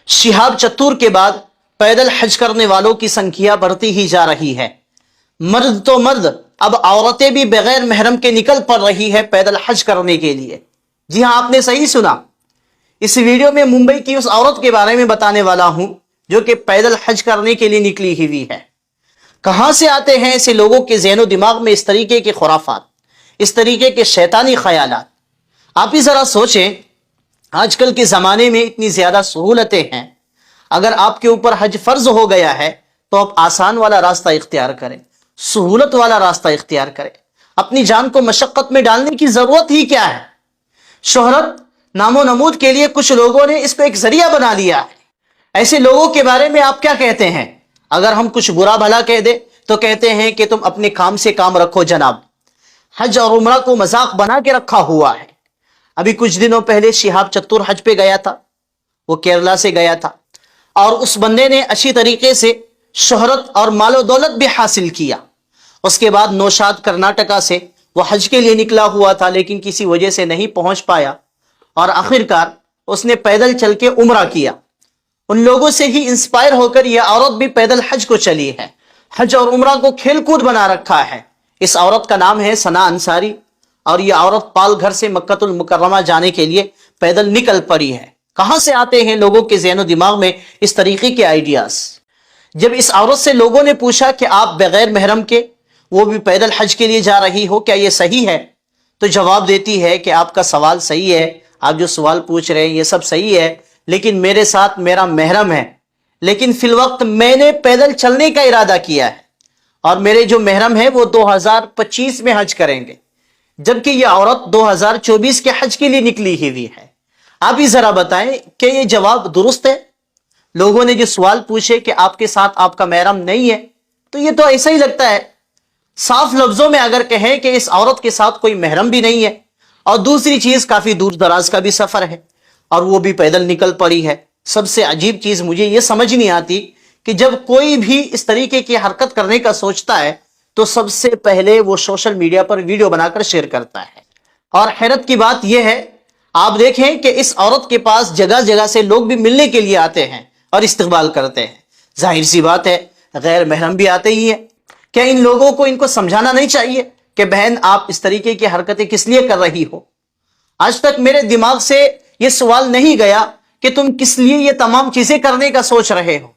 شہاب چتور کے بعد پیدل حج کرنے والوں کی سنکھیا بڑھتی ہی جا رہی ہے۔ مرد تو مرد، اب عورتیں بھی بغیر محرم کے نکل پڑ رہی ہے پیدل حج کرنے کے لیے۔ جی ہاں، آپ نے صحیح سنا۔ اس ویڈیو میں ممبئی کی اس عورت کے بارے میں بتانے والا ہوں جو کہ پیدل حج کرنے کے لیے نکلی ہوئی ہے۔ کہاں سے آتے ہیں ایسے لوگوں کے ذہن و دماغ میں اس طریقے کے خرافات، اس طریقے کے شیطانی خیالات؟ آپ ہی ذرا سوچیں، آج کل کے زمانے میں اتنی زیادہ سہولتیں ہیں، اگر آپ کے اوپر حج فرض ہو گیا ہے تو آپ آسان والا راستہ اختیار کریں، سہولت والا راستہ اختیار کریں۔ اپنی جان کو مشقت میں ڈالنے کی ضرورت ہی کیا ہے؟ شہرت، نام و نمود کے لیے کچھ لوگوں نے اس کو ایک ذریعہ بنا لیا ہے۔ ایسے لوگوں کے بارے میں آپ کیا کہتے ہیں؟ اگر ہم کچھ برا بھلا کہہ دیں تو کہتے ہیں کہ تم اپنے کام سے کام رکھو جناب۔ حج اور عمرہ کو مذاق بنا کے رکھا ہوا ہے۔ ابھی کچھ دنوں پہلے شہاب چتور حج پہ گیا تھا، وہ کیرلا سے گیا تھا، اور اس بندے نے اچھی طریقے سے شہرت اور مال و دولت بھی حاصل کیا۔ اس کے بعد نوشاد کرناٹکا سے وہ حج کے لیے نکلا ہوا تھا، لیکن کسی وجہ سے نہیں پہنچ پایا، اور آخرکار اس نے پیدل چل کے عمرہ کیا۔ ان لوگوں سے ہی انسپائر ہو کر یہ عورت بھی پیدل حج کو چلی ہے۔ حج اور عمرہ کو کھیل کود بنا رکھا ہے۔ اس عورت کا نام ہے ثنا انصاری، اور یہ عورت پال گھر سے مکہ المکرمہ جانے کے لیے پیدل نکل پڑی ہے۔ کہاں سے آتے ہیں لوگوں کے ذہن و دماغ میں اس طریقے کے آئیڈیاز؟ جب اس عورت سے لوگوں نے پوچھا کہ آپ بغیر محرم کے، وہ بھی پیدل حج کے لیے جا رہی ہو، کیا یہ صحیح ہے؟ تو جواب دیتی ہے کہ آپ کا سوال صحیح ہے، آپ جو سوال پوچھ رہے ہیں یہ سب صحیح ہے، لیکن میرے ساتھ میرا محرم ہے، لیکن فی الوقت میں نے پیدل چلنے کا ارادہ کیا ہے، اور میرے جو محرم ہے وہ 2025 میں حج کریں گے، جبکہ یہ عورت 2024 کے حج کے لیے نکلی ہوئی ہے۔ آپ ہی ذرا بتائیں کہ یہ جواب درست ہے؟ لوگوں نے جو سوال پوچھے کہ آپ کے ساتھ آپ کا محرم نہیں ہے، تو یہ تو ایسا ہی لگتا ہے۔ صاف لفظوں میں اگر کہیں کہ اس عورت کے ساتھ کوئی محرم بھی نہیں ہے، اور دوسری چیز کافی دور دراز کا بھی سفر ہے، اور وہ بھی پیدل نکل پڑی ہے۔ سب سے عجیب چیز مجھے یہ سمجھ نہیں آتی کہ جب کوئی بھی اس طریقے کی حرکت کرنے کا سوچتا ہے تو سب سے پہلے وہ سوشل میڈیا پر ویڈیو بنا کر شیئر کرتا ہے۔ اور حیرت کی بات یہ ہے، آپ دیکھیں کہ اس عورت کے پاس جگہ جگہ سے لوگ بھی ملنے کے لیے آتے ہیں اور استقبال کرتے ہیں۔ ظاہر سی بات ہے، غیر محرم بھی آتے ہی ہیں۔ کیا ان لوگوں کو ان کو سمجھانا نہیں چاہیے کہ بہن آپ اس طریقے کی حرکتیں کس لیے کر رہی ہو؟ آج تک میرے دماغ سے یہ سوال نہیں گیا کہ تم کس لیے یہ تمام چیزیں کرنے کا سوچ رہے ہو۔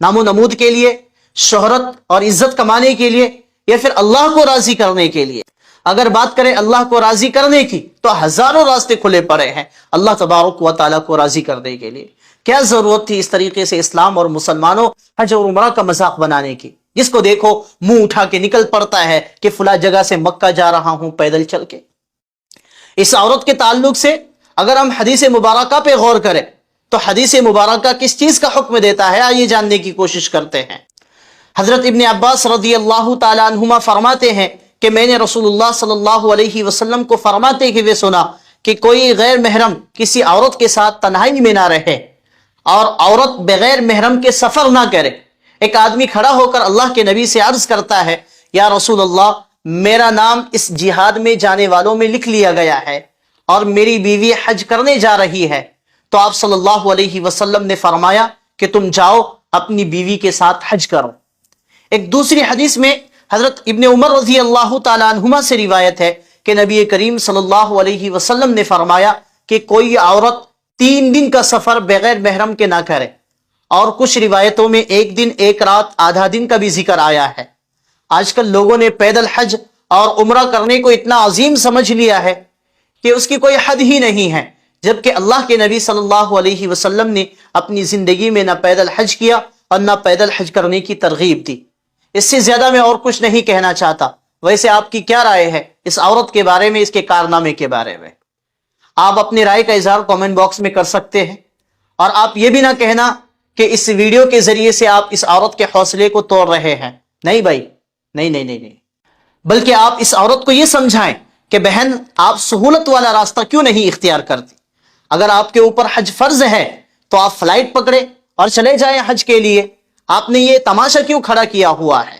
نام و نمود کے لیے، شہرت اور عزت کمانے کے لیے، یا پھر اللہ کو راضی کرنے کے لیے؟ اگر بات کریں اللہ کو راضی کرنے کی تو ہزاروں راستے کھلے پڑے ہیں اللہ تبارک و تعالیٰ کو راضی کرنے کے لیے۔ کیا ضرورت تھی اس طریقے سے اسلام اور مسلمانوں حج اور عمرہ کا مذاق بنانے کی؟ جس کو دیکھو منہ اٹھا کے نکل پڑتا ہے کہ فلاں جگہ سے مکہ جا رہا ہوں پیدل چل کے۔ اس عورت کے تعلق سے اگر ہم حدیث مبارکہ پہ غور کریں تو حدیث مبارکہ کس چیز کا حکم دیتا ہے، آئیے جاننے کی کوشش کرتے ہیں۔ حضرت ابن عباس رضی اللہ تعالی عنہما فرماتے ہیں کہ میں نے رسول اللہ صلی اللہ علیہ وسلم کو فرماتے ہوئے سنا کہ کوئی غیر محرم کسی عورت کے ساتھ تنہائی میں نہ رہے، اور عورت بغیر محرم کے سفر نہ کرے۔ ایک آدمی کھڑا ہو کر اللہ کے نبی سے عرض کرتا ہے، یا رسول اللہ، میرا نام اس جہاد میں جانے والوں میں لکھ لیا گیا ہے، اور میری بیوی حج کرنے جا رہی ہے۔ تو آپ صلی اللہ علیہ وسلم نے فرمایا کہ تم جاؤ اپنی بیوی کے ساتھ حج کرو۔ ایک دوسری حدیث میں حضرت ابن عمر رضی اللہ تعالی عنہما سے روایت ہے کہ نبی کریم صلی اللہ علیہ وسلم نے فرمایا کہ کوئی عورت 3 دن کا سفر بغیر محرم کے نہ کرے، اور کچھ روایتوں میں 1 دن 1 رات آدھا دن کا بھی ذکر آیا ہے۔ آج کل لوگوں نے پیدل حج اور عمرہ کرنے کو اتنا عظیم سمجھ لیا ہے کہ اس کی کوئی حد ہی نہیں ہے، جبکہ اللہ کے نبی صلی اللہ علیہ وسلم نے اپنی زندگی میں نہ پیدل حج کیا اور نہ پیدل حج کرنے کی ترغیب دی۔ اس سے زیادہ میں اور کچھ نہیں کہنا چاہتا۔ ویسے آپ کی کیا رائے ہے اس عورت کے بارے میں، اس کے کارنامے کے بارے میں؟ آپ اپنی رائے کا اظہار کامنٹ باکس میں کر سکتے ہیں، اور آپ یہ بھی نہ کہنا کہ اس ویڈیو کے ذریعے سے آپ اس عورت کے حوصلے کو توڑ رہے ہیں۔ نہیں بھائی، نہیں نہیں نہیں نہیں، بلکہ آپ اس عورت کو یہ سمجھائیں کہ بہن آپ سہولت والا راستہ کیوں نہیں اختیار کرتی؟ اگر آپ کے اوپر حج فرض ہے تو آپ فلائٹ پکڑے اور چلے جائیں حج کے لیے۔ آپ نے یہ تماشا کیوں کھڑا کیا ہوا ہے؟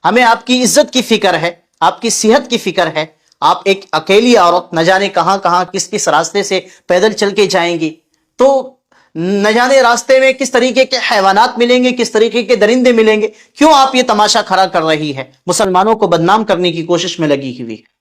ہمیں آپ کی عزت کی فکر ہے، آپ کی صحت کی فکر ہے۔ آپ ایک اکیلی عورت نہ جانے کہاں کہاں کس کس راستے سے پیدل چل کے جائیں گی، تو نہ جانے راستے میں کس طریقے کے حیوانات ملیں گے، کس طریقے کے درندے ملیں گے، کیوں آپ یہ تماشا کھڑا کر رہی ہے؟ مسلمانوں کو بدنام کرنے کی کوشش میں لگی ہوئی ہے۔